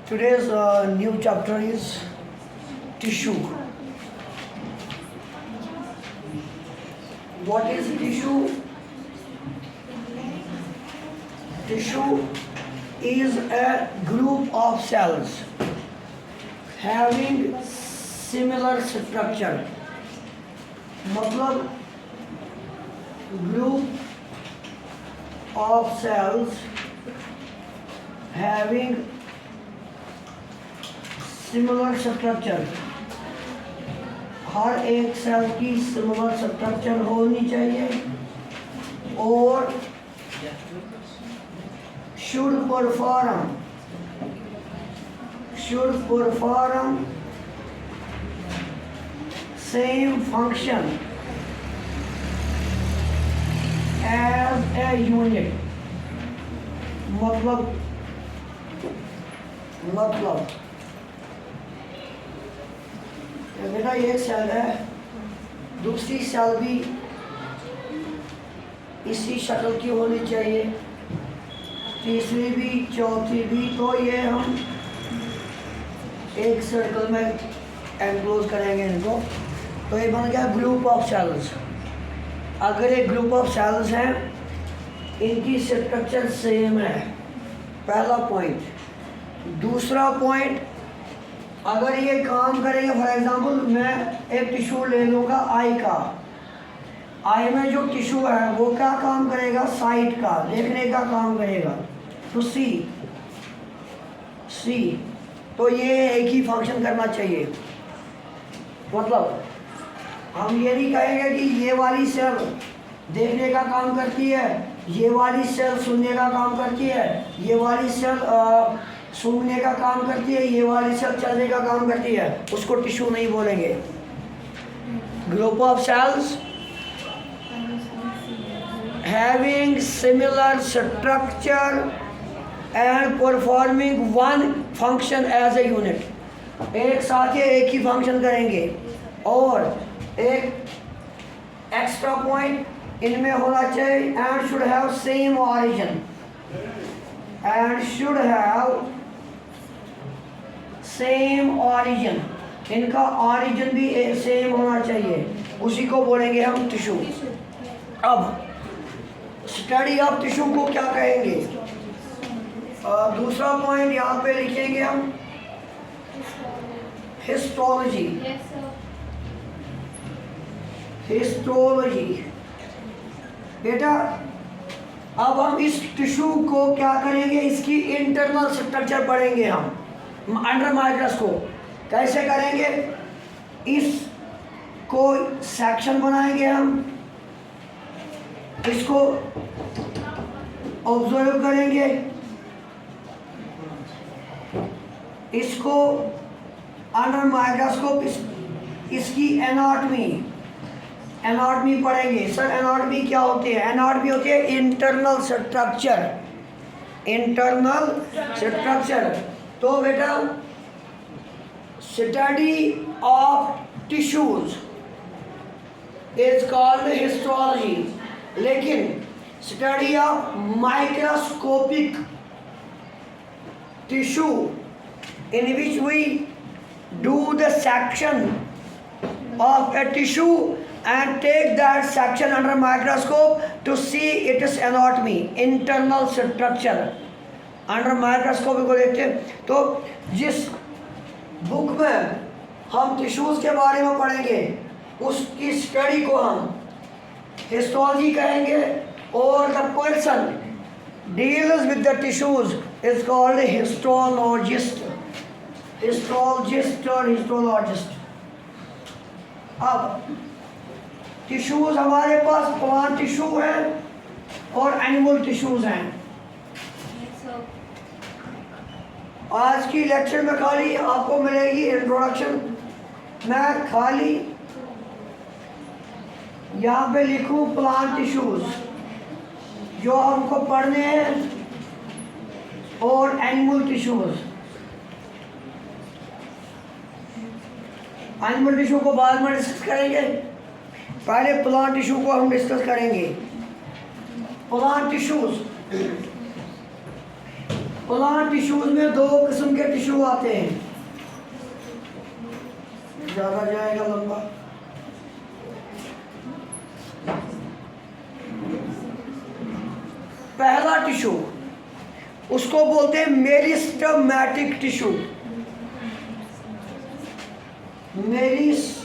Today's new chapter is tissue. What is tissue? Tissue is a group of cells having similar structure. मतलब group of cells having similar structure. हर एक cell की similar structure होनी चाहिए और should perform same function as a unit. मतलब बेटा एक cell है, दूसरी सेल भी इसी शक्ल की होनी चाहिए, तीसरी भी, चौथी भी। तो ये हम एक सर्कल में एनक्लोज करेंगे इनको। तो ये बन गया ग्रुप ऑफ सेल्स। अगर एक ग्रुप ऑफ सेल्स हैं, इनकी स्ट्रक्चर सेम है, पहला पॉइंट। दूसरा पॉइंट, अगर ये काम करेंगे, फॉर एग्जांपल मैं एक टिश्यू ले लूँगा आई का। आई में जो टिश्यू है वो क्या काम करेगा? साइट का, देखने का काम करेगा। तो सी तो ये एक ही फंक्शन करना चाहिए। मतलब हम ये नहीं कहेंगे कि ये वाली सेल देखने का काम करती है, ये वाली सेल सुनने का काम करती है, ये वाली सेल सूंघने का काम करती है, ये वाली सेल चलने का काम करती है। उसको टिश्यू नहीं बोलेंगे। Group of cells having similar structure and performing one function as a unit. एक साथ ये एक ही फंक्शन करेंगे। और एक एक्स्ट्रा पॉइंट इनमें होना चाहिए, and should have same origin. Same origin, इनका ऑरिजिन भी सेम होना चाहिए। उसी को बोलेंगे हम टिश्यू। अब स्टडी ऑफ टिश्यू को क्या कहेंगे? दूसरा पॉइंट यहाँ पे लिखेंगे हम हिस्टोलॉजी। बेटा अब हम इस टिश्यू को क्या करेंगे? इसकी इंटरनल स्ट्रक्चर पढ़ेंगे हम अंडर माइक्रोस्कोप। कैसे करेंगे? इसको सेक्शन बनाएंगे हम, इसको ऑब्जर्व करेंगे, इसको अंडर माइक्रोस्कोप इसकी एनाटॉमी पढ़ेंगे। सर एनाटॉमी क्या होती है? एनाटॉमी होती है इंटरनल स्ट्रक्चर। तो बेटा study of tissues is called histology. लेकिन study of microscopic tissue in which we do the section of a tissue and take that section under microscope to see its anatomy, internal structure. Under microscope को देखते हैं। तो जिस book में हम tissues के बारे में पढ़ेंगे उसकी स्टडी को हम हिस्टोलॉजी कहेंगे, और the person deals with the tissues is called histologist और हिस्टोलॉजिस्ट। अब टिश्यूज हमारे पास प्लांट टिश्यू हैं और एनिमल टिश्यूज हैं। आज की लेक्चर में खाली आपको मिलेगी इंट्रोडक्शन। मैं खाली यहाँ पे लिखूँ प्लांट टिश्यूज जो हमको पढ़ने हैं, और एनिमल टिश्यूज। एनिमल टिश्यू को बाद में डिस्कस करेंगे, पहले प्लांट टिश्यू को हम डिस्कस करेंगे। प्लांट टिश्यूज प्लांट टिश्यूज में दो किस्म के टिश्यू आते हैं, ज़्यादा जाएगा लंबा। पहला टिश्यू उसको बोलते हैं मेरिस्टेमेटिक टिश्यू। Meristematic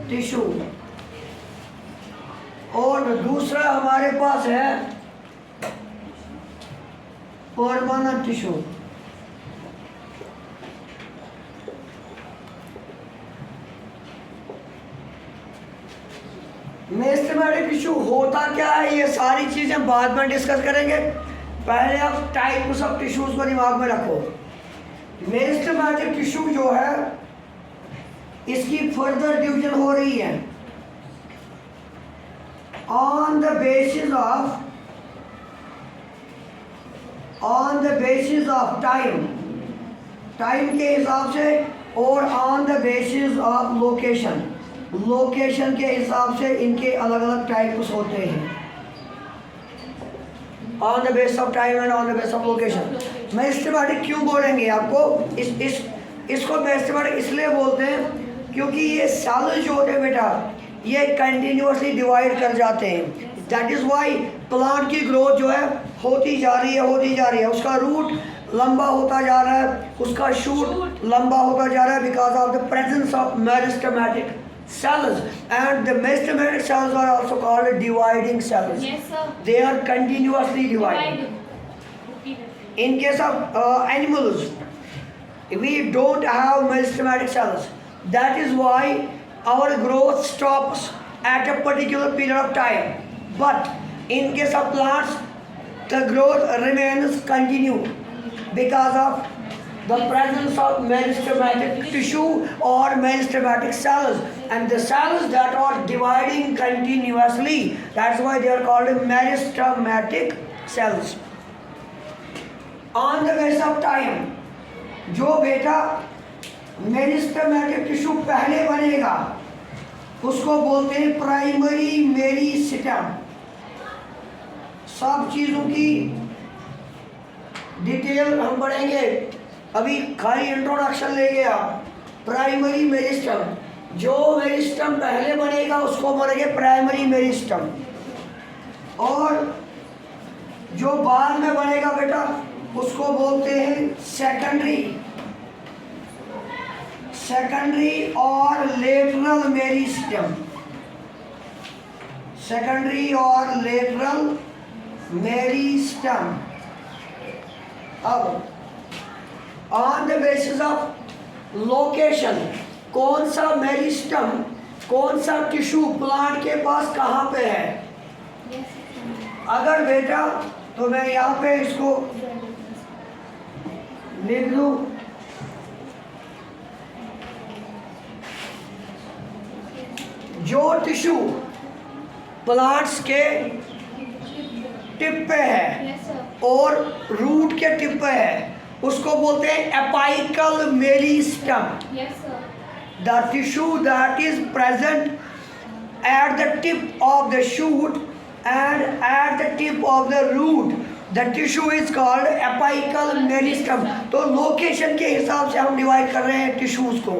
tissue. और दूसरा हमारे पास है परमानेंट टिश्यू। मेरिस्टेमेटिक टिश्यू होता क्या है, ये सारी चीजें बाद में डिस्कस करेंगे। पहले आप टाइप्स ऑफ टिश्यूज को दिमाग में रखो। मेरिस्टेमेटिक टिश्यू जो है इसकी फर्दर डिवीजन हो रही है on the basis of time के हिसाब से, और on the basis of location के हिसाब से इनके अलग अलग टाइप्स होते हैं। on the basis of time and on the basis of location। Meristematic क्यों बोलेंगे आपको, इसको मेरिस्टेमेटिक इसलिए बोलते हैं क्योंकि ये सेल्स जो होते हैं बेटा ये कंटिन्यूअसली डिवाइड कर जाते हैं। दैट इज़ वाई प्लांट की ग्रोथ जो है होती जा रही है। उसका रूट लंबा होता जा रहा है, उसका शूट लंबा होता जा रहा है, because of the presence of meristematic cells, and the meristematic cells are also called dividing cells. Yes, sir. They are continuously dividing. In case of animals, we don't have meristematic cells. That is why our growth stops at a particular period of time. But in case of plants, the growth remains continued because of the presence of meristematic tissue or meristematic cells, and the cells that are dividing continuously, that's why they are called meristematic cells. On the basis of time, जो बेटा meristematic tissue पहले बनेगा उसको बोलते हैं primary meristem. सब चीज़ों की डिटेल हम पढ़ेंगे, अभी खाली इंट्रोडक्शन लेंगे आप। प्राइमरी मेरिस्टेम, जो मेरिस्टेम पहले बनेगा उसको बोलेंगे प्राइमरी मेरिस्टेम, और जो बाद में बनेगा बेटा उसको बोलते हैं सेकेंडरी और लेटरल मेरिस्टेम। सेकेंडरी और लेटरल मेरिस्टेम। अब on the basis of location, कौन सा मेरिस्टेम, कौन सा टिश्यू प्लांट के पास कहाँ पे है, अगर बेटा तो मैं यहाँ पे इसको लिख दूँ, जो टिश्यू प्लांट्स के टिप पे है और रूट के टिप पे है उसको बोलते हैं apical meristem. The tissue that is present at the tip of the shoot and at the tip of the root, the tissue is called apical meristem. तो लोकेशन के हिसाब से हम डिवाइड कर रहे हैं टिश्यूज को।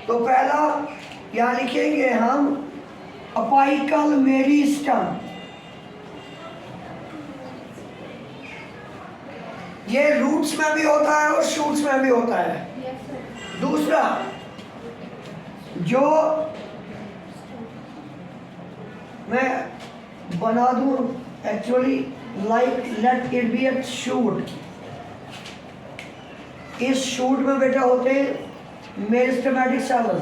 तो पहला यहाँ लिखेंगे हम एपाइकल मेरिस्टेम, ये रूट्स में भी होता है और शूट्स में भी होता है। दूसरा जो मैं बना दूं actually like let it be a shoot, इस शूट में बेटा होते हैं meristematic cells,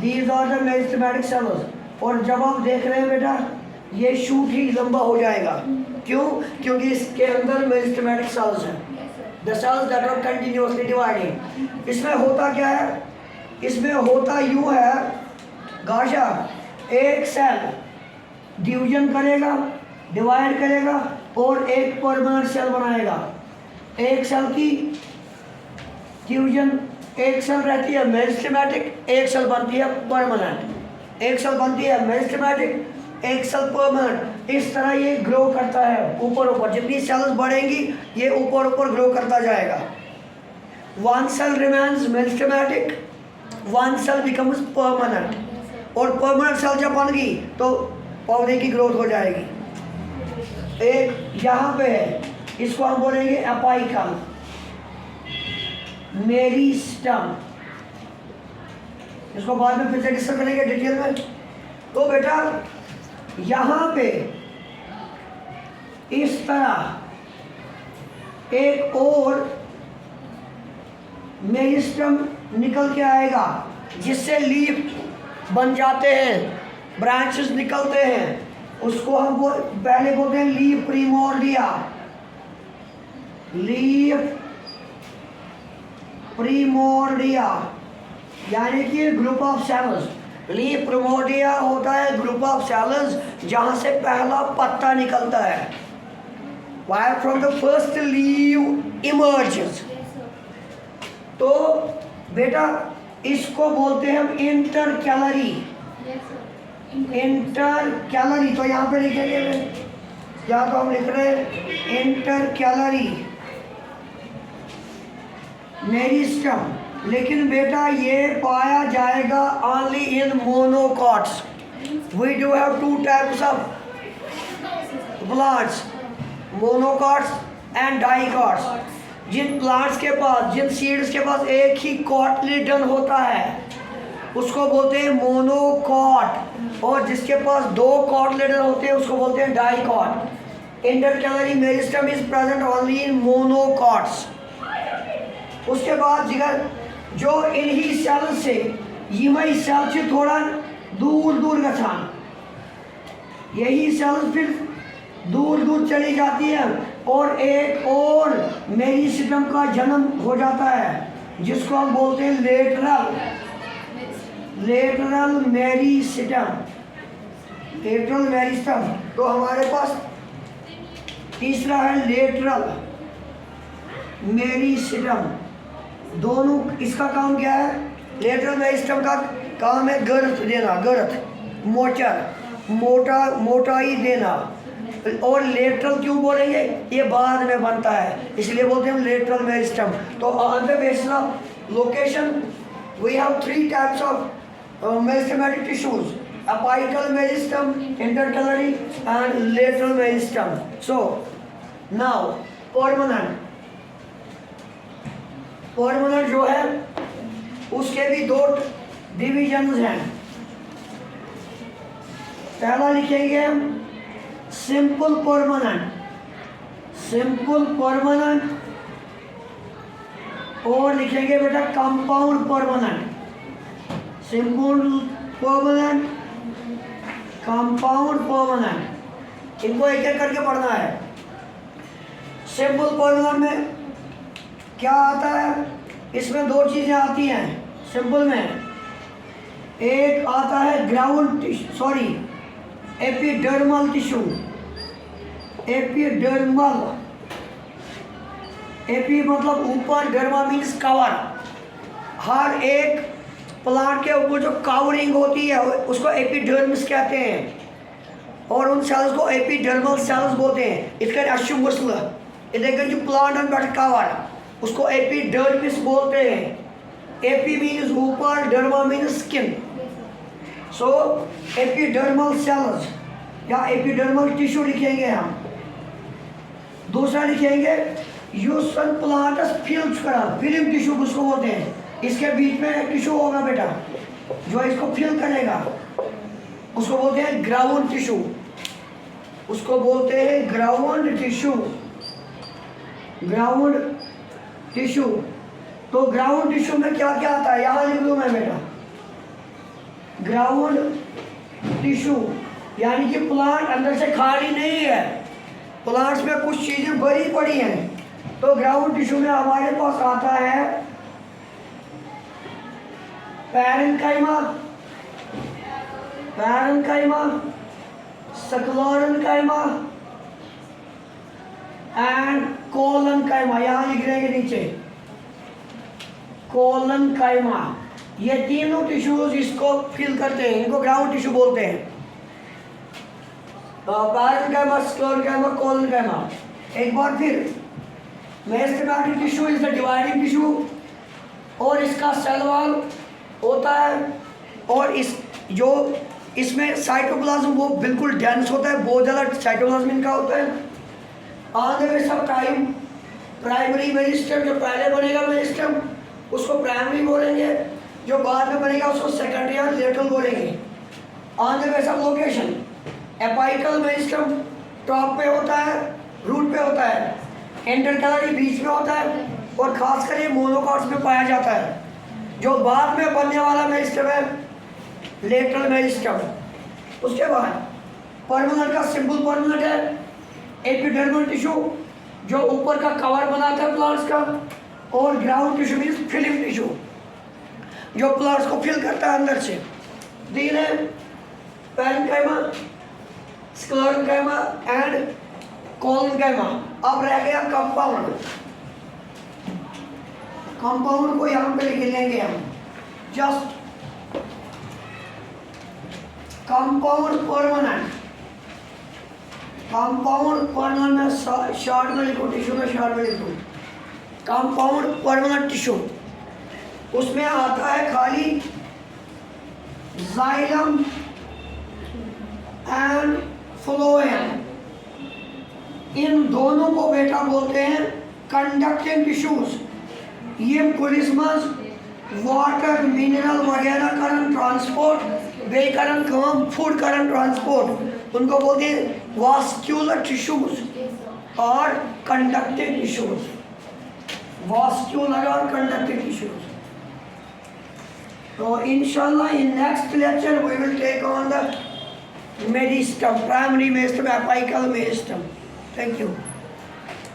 these are the meristematic cells. और जब आप देख रहे हैं बेटा ये शूट ही लंबा हो जाएगा, क्यों? क्योंकि इसके अंदर मेरिस्टेमेटिक सेल्स हैं, the cells that are continuously dividing. इसमें होता क्या है, इसमें होता यूँ है गाशा, एक सेल डिवीजन करेगा, डिवाइड करेगा और एक परमानेंट सेल बनाएगा। एक सेल की डिवीजन, एक सेल रहती है मेरिस्टेमेटिक, एक सेल बनती है परमानेंट। एक सेल बनती है मेरिस्टेमेटिक, एक सेल परमानेंट। इस तरह ये ग्रो करता है ऊपर ऊपर, जितनी सेल्स बढ़ेंगी ये ऊपर ऊपर ग्रो करता जाएगा। One cell remains meristematic, one cell becomes permanent, और परमानेंट सेल जब बन गई तो पौधे की ग्रोथ हो जाएगी। एक यहाँ पे है, इसको हम बोलेंगे अपाइकल मेरिस्टम, इसको बाद में फिर से डिस्कस करेंगे डिटेल में। तो बेटा यहाँ पे इस तरह एक और मेरिस्टम निकल के आएगा जिससे लीफ बन जाते हैं, ब्रांचेस निकलते हैं, उसको हम पहले बोलते हैं लीफ प्रिमोर्डिया। लीफ प्रिमोर्डिया यानी कि group of cells. Leaf primordia होता है ग्रुप ऑफ सेल्स जहां से पहला पत्ता निकलता है, wire from the first leave emerges. तो बेटा इसको बोलते हैं हम इंटरकैलरी। इंटरकैलरी तो यहाँ पे लिखेंगे, या तो हम लिख रहे हैं इंटरकैलरी मेरिस्टम। लेकिन बेटा ये पाया जाएगा only in monocots. We do have two types of plants, monocots and dicots. जिन प्लांट्स के पास, जिन सीड्स के पास एक ही कॉटलिडन होता है उसको बोलते हैं मोनोकॉट, और जिसके पास दो कॉटलिडन होते हैं उसको बोलते हैं dicot. Intercalary meristem is present only in monocots. उसके बाद जिगर जो इन्हीं सेल से यही सेल से थोड़ा दूर दूर गछान, यही सेल फिर दूर दूर चली जाती है और एक और मेरिस्टम का जन्म हो जाता है जिसको हम बोलते हैं लेटरल मेरिस्टम। Lateral meristem. तो हमारे पास तीसरा है लेटरल मेरिस्टम। दोनों, इसका काम क्या है? लेटरल मेरिस्टम का काम है गर्थ देना, गर्थ मोटाई देना। और लेटरल क्यों बोलेंगे? ये बाद में बनता है, इसलिए बोलते हैं लेटरल मेरिस्टम। तो on the basis of location we have three types of meristematic tissues: apical meristem, intercalary and lateral meristem. So now permanent जो है उसके भी दो डिविजन्स हैं। पहला लिखेंगे हम सिंपल परमानेंट, और लिखेंगे बेटा compound permanent. Simple permanent, compound permanent, इनको एक एक करके पढ़ना है। सिंपल परमानेंट में क्या आता है? इसमें दो चीजें आती हैं सिंपल में। एक आता है ग्राउंड एपिडर्मल टिश्यू। एपी मतलब ऊपर, डर्मा मीन्स कवर। हर एक प्लांट के ऊपर जो कवरिंग होती है उसको एपिडर्मिस कहते हैं, और उन सेल्स को एपिडर्मल सेल्स बोलते हैं। इट कैन assume जो प्लांट ऑन बट कवर, उसको एपिडर्मिस बोलते हैं। एपी मीन्स ऊपर, डर्मा मीन्स स्किन। सो एपिडर्मल सेल्स या एपिडर्मल टिश्यू लिखेंगे हम। दूसरा लिखेंगे यूसन प्लांटस फिल्म टिश्यू उसको बोलते हैं। इसके बीच में एक टिश्यू होगा बेटा जो इसको फिल करेगा, उसको बोलते हैं ग्राउंड टिश्यू। उसको बोलते हैं ग्राउंड टिश्यू। तो ग्राउंड टिश्यू में क्या क्या आता है यहाँ लिख लूँ मैं बेटा। ग्राउंड टिश्यू यानी कि प्लांट अंदर से खाली नहीं है, प्लांट्स में कुछ चीजें भरी पड़ी हैं। तो ग्राउंड टिश्यू में हमारे पास आता है पैरेन्काइमा, स्क्लेरेन्काइमा एंड कोलेन्काइमा। यहाँ लिख देंगे नीचे कोलेन्काइमा। ये तीनों टिश्यूज इसको फिल करते हैं, इनको ग्राउंड टिश्यू बोलते हैं। पैरेन्काइमा, स्क्लेरोकाइमा, कोलोनकाइमा। एक बार फिर, meristematic tissue is the dividing tissue और इसका सेल वॉल होता है और इसमें साइटोप्लाज्म वो बिल्कुल डेंस होता है, बहुत ज़्यादा साइटोप्लाज्म इनका होता है। On the way of time primary meristem, जो पहले बनेगा मेरिस्टेम उसको प्राइमरी बोलेंगे, जो बाद में बनेगा उसको सेकेंडरी और लेटरल बोलेंगे। On the way of location, apical meristem top पे होता है, रूट पे होता है, इंटरकैलरी बीच में होता है और खासकर ये मोनोकॉट्स में पाया जाता है। जो बाद में बनने वाला मेरिस्टेम है लेटरल मेरिस्टेम। उसके बाद परमानेंट का सिंपल परमानेंट है एपिडर्मल टिश्यू, जो ऊपर का कवर बनाता है प्लांट्स का, और ground tissue means film tissue, जो प्लांट्स को फिल करता है अंदर से। तीन है पैरेन्काइमा, स्क्लेरोकाइमा एंड कोलोनकाइमा। अब रह गया कंपाउंड। कंपाउंड को यहाँ पे लिख लेंगे हम, just compound permanent. Compound permanent में शॉर्ट में लिखो, टिश्यू में शॉर्ट में लिखो, कंपाउंड परमानेंट टिश्यू। उसमें आता है खाली जाइलम एंड फ्लोएम। इन दोनों को बेटा बोलते हैं कंडक्टिंग टिश्यूज। ये पुलिसमस वाटर मिनरल वगैरह करंट ट्रांसपोर्ट, वे करंट कम फूड करंट ट्रांसपोर्ट, उनको बोलते हैं वास्क्यूलर टिश्यूज और कंडक्टिंग टिश्यूज। वास्क्यूलर और कंडक्टिंग टिश्यूज। तो इंशाल्लाह in next lecture we will take on the meristem, primary meristem, apical meristem. Thank you.